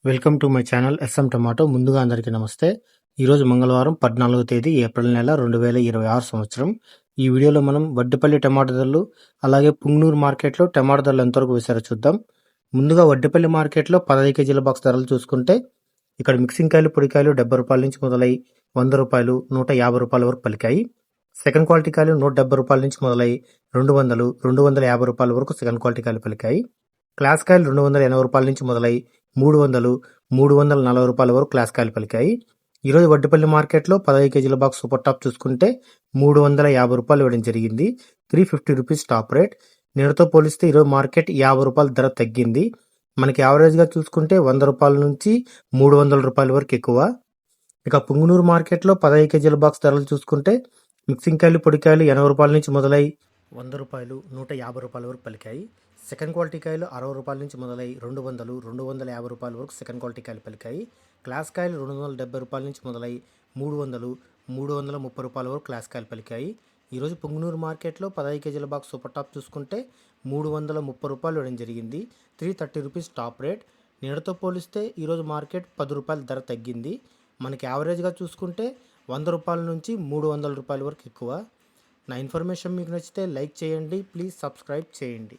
Welcome to my channel S M tomato. ముందుగా అందరికీ నమస్తే. ఈరోజు మంగళవారం 14వ తేదీ ఏప్రిల్ నెల 2026 సంవత్సరం. ఈ వీడియోలో మనం వడ్డిపల్లి టమాటా ధరలు అలాగే పుంగనూరు మార్కెట్లో టమాటా ధరలు ఎంతవరకు వేశారో చూద్దాం. ముందుగా వడ్డిపల్లి మార్కెట్లో 15 కేజీల బాక్స్ ధరలు చూసుకుంటే ఇక్కడ మిక్సింగ్ కాయలు పొడికాయలు 70 రూపాయల నుంచి మొదలై 100 రూపాయలు 150 రూపాయల వరకు పలికాయి. సెకండ్ క్వాలిటీ కాయలు 170 రూపాయల నుంచి మొదలై 200 250 రూపాయల వరకు సెకండ్ క్వాలిటీ కాయలు పలికాయి. క్లాస్ కాయలు 280 రూపాయల నుంచి మొదలై 300 340 రూపాయల వరకు క్లాస్ కాయలు పలికాయి. ఈరోజు వడ్డిపల్లి మార్కెట్లో 15 కేజీల బాక్స్ సూపర్ టాప్ చూసుకుంటే 350 రూపాయలు ఇవ్వడం జరిగింది. 350 రూపీస్ టాప్ రేట్. నిన్నటితో పోలిస్తే ఈరోజు మార్కెట్ 50 రూపాయల ధర తగ్గింది. మనకి యావరేజ్గా చూసుకుంటే 100 రూపాయల నుంచి 300 రూపాయల వరకు ఎక్కువ. ఇక పుంగనూరు మార్కెట్లో 15 కేజీల బాక్స్ ధరలు చూసుకుంటే మిక్సింగ్ కాయలు పొడికాయలు 80 రూపాయల నుంచి మొదలై 100 రూపాయలు 150 రూపాయల వరకు పలికాయి. సెకండ్ క్వాలిటీ కాయలు 60 రూపాయల నుంచి మొదలై 200 250 రూపాయల వరకు సెకండ్ క్వాలిటీ కాయలు పలికాయి. క్లాస్ కాయలు 270 రూపాయల నుంచి మొదలై 300 330 రూపాయల వరకు క్లాస్ కాయలు పలికాయి. ఈరోజు పుంగనూరు మార్కెట్లో 15 కేజీల బాక్స్ సూపర్ టాప్ చూసుకుంటే 330 రూపాయలు ఇవ్వడం జరిగింది. 330 రూపీస్ టాప్ రేట్. నిన్నటితో పోలిస్తే ఈరోజు మార్కెట్ 10 రూపాయల ధర తగ్గింది. మనకి యావరేజ్గా చూసుకుంటే 100 రూపాయల నుంచి 300 రూపాయల వరకు ఎక్కువ. నా ఇన్ఫర్మేషన్ మీకు నచ్చితే లైక్ చేయండి, ప్లీజ్ సబ్స్క్రైబ్ చేయండి.